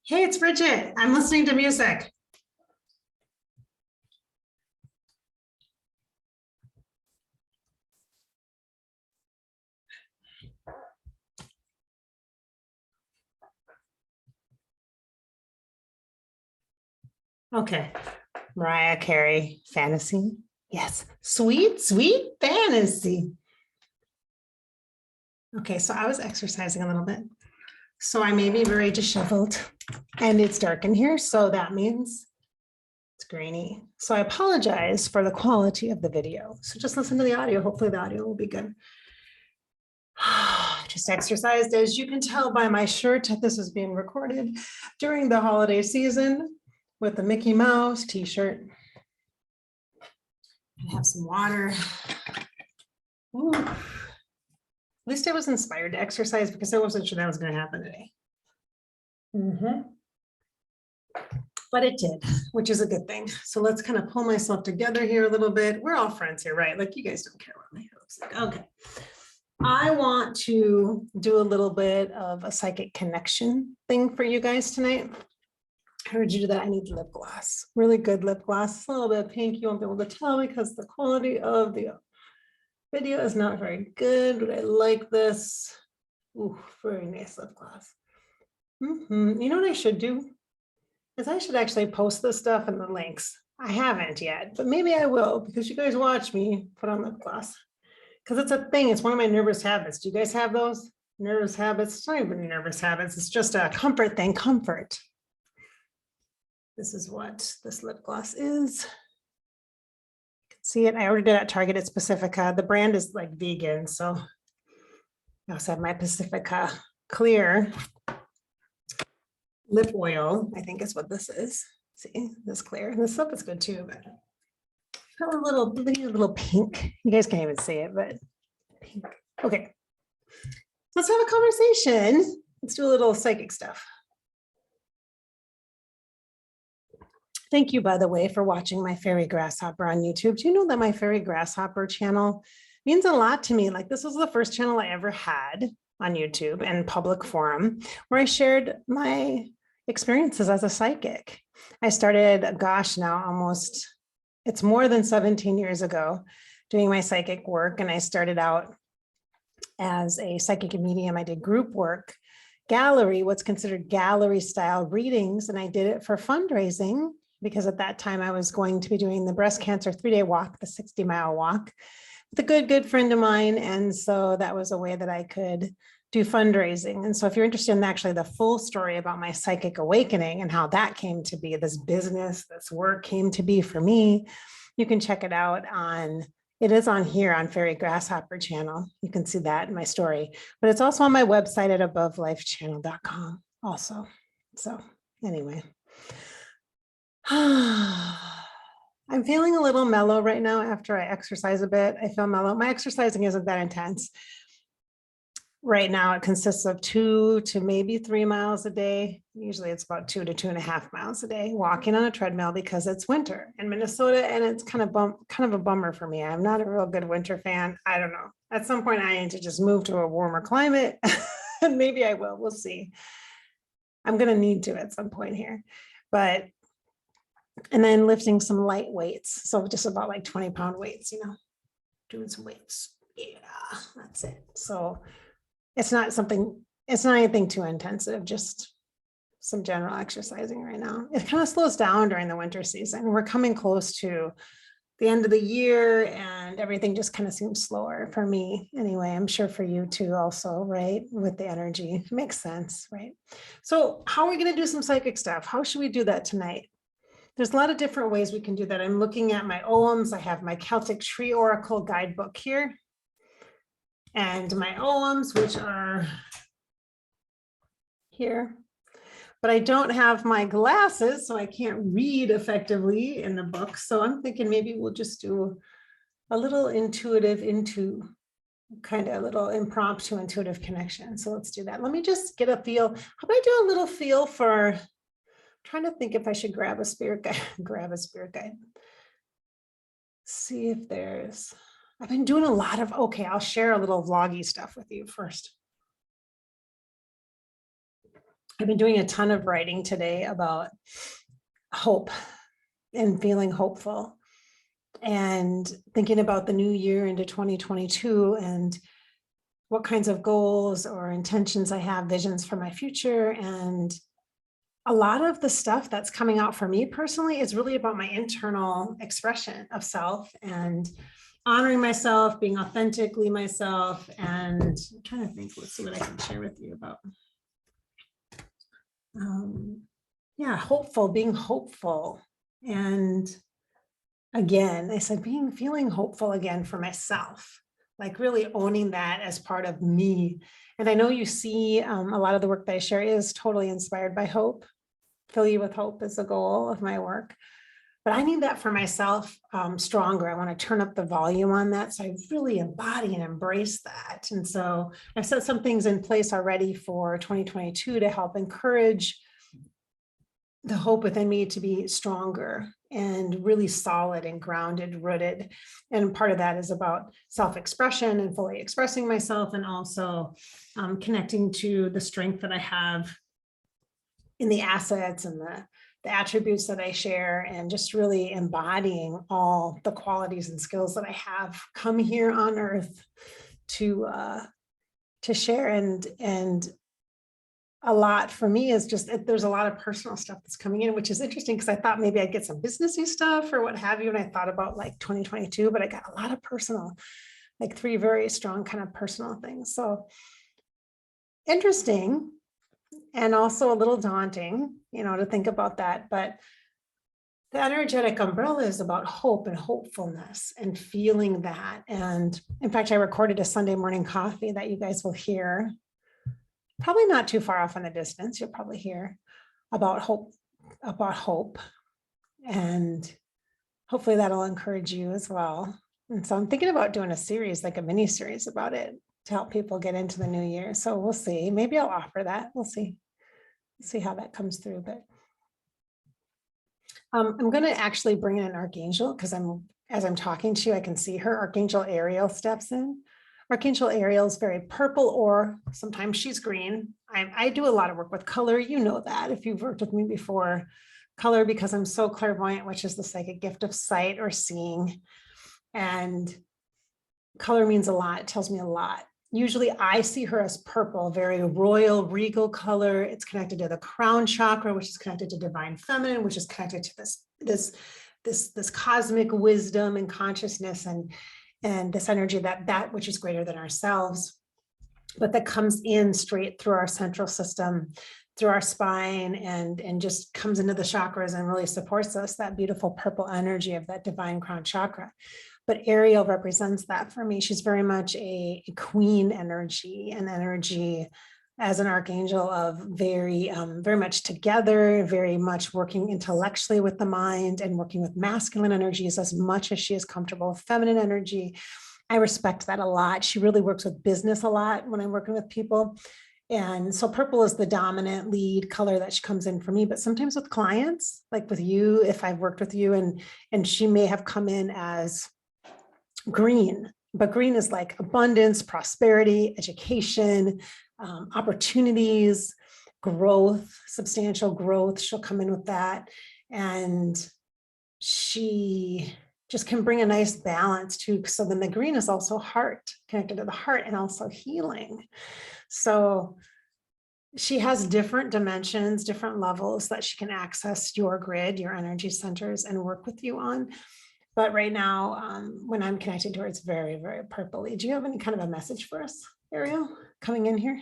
Hey, it's Bridget. I'm listening to music. Okay. Mariah Carey, fantasy. Yes. Sweet, sweet fantasy. Okay, so I was exercising a little bit. So I may be very disheveled and it's dark in here. So that means it's grainy. So I apologize for the quality of the video. So just listen to the audio. Hopefully the audio will be good. Just exercised, as you can tell by my shirt. This is being recorded during the holiday season with the Mickey Mouse t-shirt. I have some water. Ooh. At least I was inspired to exercise because I wasn't sure that was going to happen today. But it did, which is a good thing. So let's kind of pull myself together here a little bit. We're all friends here, right? Like, you guys don't care what my hair looks like. Okay. I want to do a little bit of a psychic connection thing for you guys tonight. I heard you do that. I need lip gloss, really good lip gloss, a little bit of pink. You won't be able to tell because the quality of the video is not very good, but I like this. Ooh, very nice lip gloss. You know what I should do? Is I should actually post this stuff in the links. I haven't yet, but maybe I will because you guys watch me put on lip gloss. Because it's a thing, it's one of my nervous habits. Do you guys have those nervous habits? It's not even nervous habits, it's just a comfort thing, comfort. This is what this lip gloss is. You can see it, I ordered it at Target, it's Pacifica. The brand is like vegan, so I also have my Pacifica clear lip oil, I think is what this is. See, this clear, and the stuff is good too, but a little pink. You guys can't even see it, but pink. Okay. Let's have a conversation. Let's do a little psychic stuff. Thank you, by the way, for watching my fairy grasshopper on YouTube. Do you know that my fairy grasshopper channel means a lot to me? Like, this was the first channel I ever had on YouTube and public forum where I shared my experiences as a psychic. I started, gosh, now almost, it's more than 17 years ago, doing my psychic work. And I started out as a psychic medium. I did group work, gallery, what's considered gallery style readings. And I did it for fundraising because at that time I was going to be doing the breast cancer 3-day walk, the 60-mile walk with a good friend of mine. And so that was a way that I could do fundraising. And so if you're interested in actually the full story about my psychic awakening and how that came to be, this business, this work came to be for me, you can check it out on, it is on here on Fairy Grasshopper channel. You can see that in my story, but it's also on my website at abovelifechannel.com also. So anyway, I'm feeling a little mellow right now after I exercise a bit. I feel mellow. My exercising isn't that intense. Right now, it consists of 2 to maybe 3 miles a day. Usually it's about 2 to 2.5 miles a day walking on a treadmill because it's winter in Minnesota and it's kind of a bummer for me. I'm not a real good winter fan. I don't know. At some point I need to just move to a warmer climate and maybe I will. We'll see. I'm going to need to at some point here, but, and then lifting some light weights. So just about like 20-pound weights, you know, doing some weights. Yeah, that's it. So it's not anything too intensive, just some general exercising right now. It kind of slows down during the winter season. We're coming close to the end of the year and everything just kind of seems slower for me. Anyway, I'm sure for you too also, right? With the energy, it makes sense, right? So how are we going to do some psychic stuff? How should we do that tonight? There's a lot of different ways we can do that. I'm looking at my Oghams. I have my Celtic Tree Oracle guidebook here. And my Oghams, which are here, but I don't have my glasses, so I can't read effectively in the book. So I'm thinking maybe we'll just do a little intuitive kind of a little impromptu intuitive connection. So let's do that. Let me just get a feel. How about I do a little feel for, I'm trying to think if I should grab a spirit guide, See if there's, I've been doing a lot of, okay, I'll share a little vloggy stuff with you first. I've been doing a ton of writing today about hope and feeling hopeful and thinking about the new year into 2022 and what kinds of goals or intentions I have, visions for my future. And a lot of the stuff that's coming out for me personally is really about my internal expression of self and honoring myself, being authentically myself. And I'm trying to think, let's see what I can share with you about. Yeah, hopeful, being hopeful. And again, I said, feeling hopeful again for myself, like really owning that as part of me. And I know you see a lot of the work that I share is totally inspired by hope. Fill you with hope is the goal of my work. But I need that for myself stronger. I want to turn up the volume on that. So I really embody and embrace that. And so I've set some things in place already for 2022 to help encourage the hope within me to be stronger and really solid and grounded, rooted. And part of that is about self-expression and fully expressing myself, and also connecting to the strength that I have in the assets and the attributes that I share, and just really embodying all the qualities and skills that I have come here on earth to share. And a lot for me is just, there's a lot of personal stuff that's coming in, which is interesting because I thought maybe I'd get some businessy stuff or what have you. And I thought about like 2022, but I got a lot of personal, like 3 very strong kind of personal things. So interesting. And also a little daunting, to think about that. But the energetic umbrella is about hope and hopefulness and feeling that. And in fact, I recorded a Sunday morning coffee that you guys will hear, probably not too far off in the distance. You'll probably hear about hope. And hopefully that'll encourage you as well. And so I'm thinking about doing a series, like a mini series about it, to help people get into the new year. So we'll see. Maybe I'll offer that. We'll see how that comes through. But I'm going to actually bring in an archangel, because as I'm talking to you, I can see her. Archangel Ariel steps in. Archangel Ariel is very purple, or sometimes she's green. I do a lot of work with color. You know that if you've worked with me before. Color, because I'm so clairvoyant, which is the psychic gift of sight or seeing. And color means a lot. It tells me a lot. Usually I see her as purple, very royal, regal color. It's connected to the crown chakra, which is connected to divine feminine, which is connected to this cosmic wisdom and consciousness, and this energy that which is greater than ourselves, but that comes in straight through our central system, through our spine, and just comes into the chakras and really supports us, that beautiful purple energy of that divine crown chakra. But Ariel represents that for me. She's very much a queen energy, an energy as an archangel of very much together, very much working intellectually with the mind and working with masculine energies as much as she is comfortable with feminine energy. I respect that a lot. She really works with business a lot when I'm working with people. And so purple is the dominant lead color that she comes in for me, but sometimes with clients, like with you, if I've worked with you, and she may have come in as green, but green is like abundance, prosperity, education, opportunities, growth, substantial growth. She'll come in with that. And she just can bring a nice balance too. So then the green is also heart, connected to the heart, and also healing. So she has different dimensions, different levels that she can access your grid, your energy centers, and work with you on. But right now, when I'm connecting to her, it's very, very purpley. Do you have any kind of a message for us, Ariel, coming in here?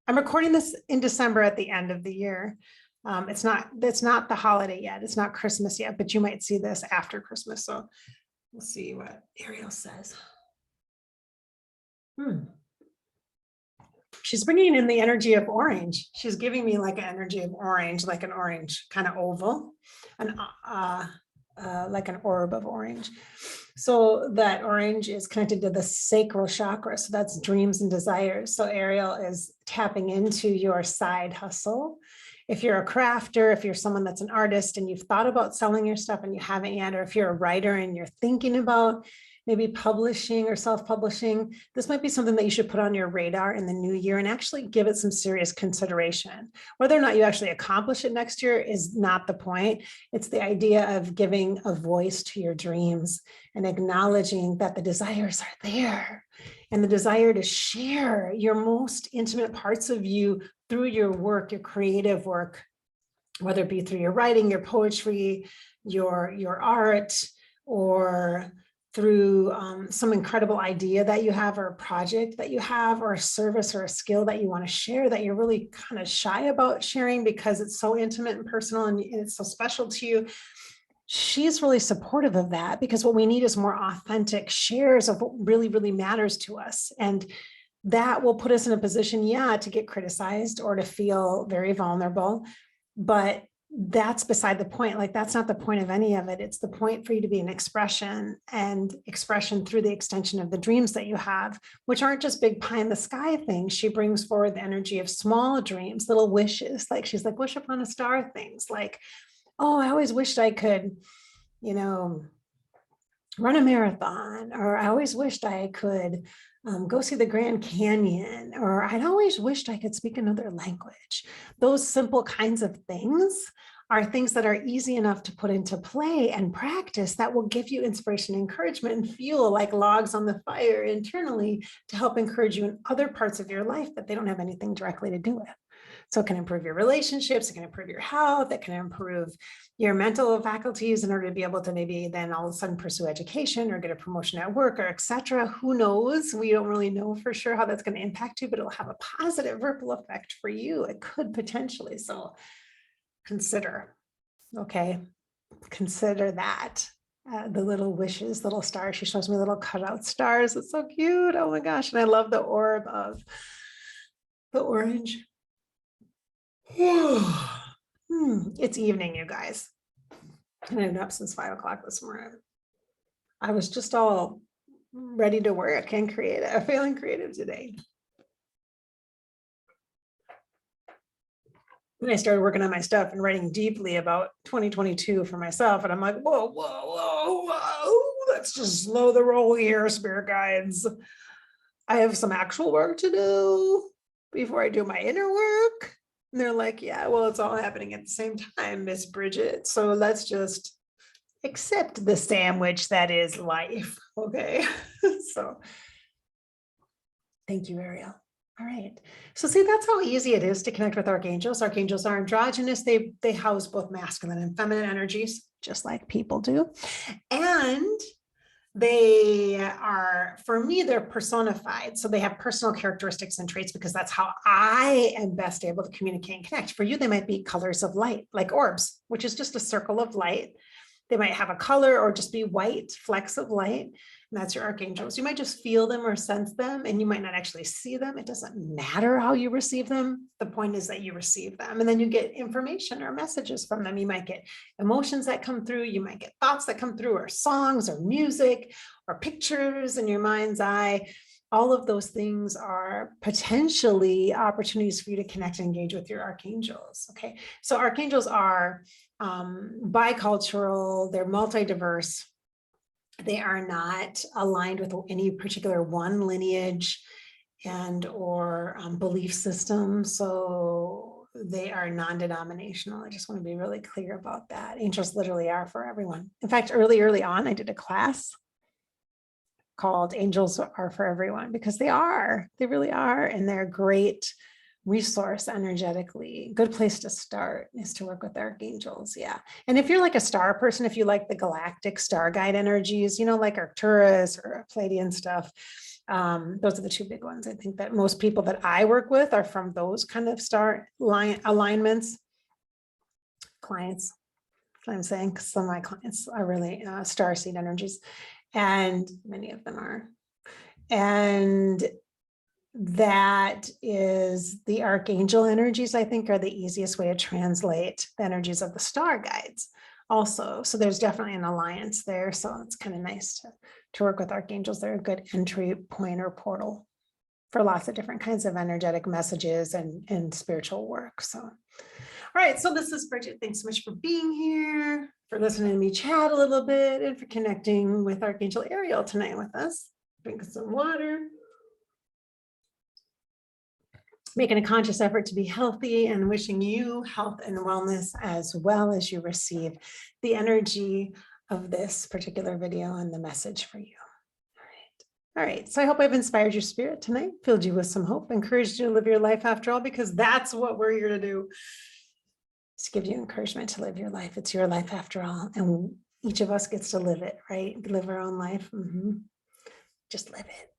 I'm recording this in December at the end of the year. It's not the holiday yet. It's not Christmas yet, but you might see this after Christmas. So we'll see what Ariel says. She's bringing in the energy of orange. She's giving me like an energy of orange, like an orange kind of oval, and like an orb of orange. So that orange is connected to the sacral chakra. So that's dreams and desires. So Ariel is tapping into your side hustle. If you're a crafter, if you're someone that's an artist and you've thought about selling your stuff and you haven't yet, or if you're a writer and you're thinking about maybe publishing or self-publishing, this might be something that you should put on your radar in the new year and actually give it some serious consideration. Whether or not you actually accomplish it next year is not the point. It's the idea of giving a voice to your dreams and acknowledging that the desires are there and the desire to share your most intimate parts of you through your work, your creative work, whether it be through your writing, your poetry, your art, or through some incredible idea that you have, or a project that you have, or a service or a skill that you want to share that you're really kind of shy about sharing because it's so intimate and personal and it's so special to you. She's really supportive of that, because what we need is more authentic shares of what really, really matters to us. And that will put us in a position, yeah, to get criticized or to feel very vulnerable. But that's beside the point. Like, that's not the point of any of it. It's the point for you to be an expression, and expression through the extension of the dreams that you have, which aren't just big pie in the sky things. She brings forward the energy of small dreams, little wishes. Like, she's like, wish upon a star things like, oh, I always wished I could, you know, run a marathon, or I always wished I could go see the Grand Canyon, or I'd always wished I could speak another language. Those simple kinds of things are things that are easy enough to put into play and practice that will give you inspiration, encouragement, and fuel like logs on the fire internally to help encourage you in other parts of your life that they don't have anything directly to do with. So it can improve your relationships, it can improve your health, it can improve your mental faculties in order to be able to maybe then all of a sudden pursue education or get a promotion at work, or etc. Who knows? We don't really know for sure how that's going to impact you, but it'll have a positive ripple effect for you. It could potentially. So consider, okay, consider that. The little wishes, little stars. She shows me little cutout stars. It's so cute. Oh my gosh. And I love the orb of the orange. It's evening, you guys. And I've been up since 5 o'clock this morning. I was just all ready to work and creative, feeling creative today. And I started working on my stuff and writing deeply about 2022 for myself. And I'm like, whoa, whoa, whoa, whoa. Let's just slow the roll here, spirit guides. I have some actual work to do before I do my inner work. And they're like, yeah, well, it's all happening at the same time, Miss Bridget. So let's just accept the sandwich that is life. Okay. So thank you, Ariel. All right. So see, that's how easy it is to connect with archangels. Archangels are androgynous. They house both masculine and feminine energies, just like people do. And they are, for me, they're personified. So they have personal characteristics and traits, because that's how I am best able to communicate and connect. For you, they might be colors of light, like orbs, which is just a circle of light. They might have a color or just be white flecks of light. And that's your archangels. You might just feel them or sense them, and you might not actually see them. It doesn't matter how you receive them. The point is that you receive them, and then you get information or messages from them. You might get emotions that come through. You might get thoughts that come through, or songs or music or pictures in your mind's eye. All of those things are potentially opportunities for you to connect and engage with your archangels. Okay. So archangels are bicultural. They're multi-diverse. They are not aligned with any particular one lineage and or belief system. So they are non-denominational. I just want to be really clear about that. Angels literally are for everyone. In fact, early on, I did a class called Angels Are for Everyone, because they really are. And they're a great resource energetically. Good place to start is to work with archangels. Yeah. And if you're like a star person, if you like the galactic star guide energies, you know, like Arcturus or Pleiadian stuff, those are the two big ones. I think that most people that I work with are from those kind of star alignments. Clients, that's what I'm saying, because some of my clients are really star seed energies, and many of them are. And that is the archangel energies, I think, are the easiest way to translate the energies of the star guides also. So there's definitely an alliance there. So it's kind of nice to work with archangels. They're a good entry point or portal. for lots of different kinds of energetic messages and spiritual work. So, all right. So this is Bridget. Thanks so much for being here, for listening to me chat a little bit, and for connecting with Archangel Ariel tonight with us. Drink some water. Making a conscious effort to be healthy and wishing you health and wellness as well as you receive the energy of this particular video and the message for you. All right. So I hope I've inspired your spirit tonight, filled you with some hope, encouraged you to live your life after all, because that's what we're here to do. It's to give you encouragement to live your life. It's your life after all. And each of us gets to live it, right? Live our own life. Just live it.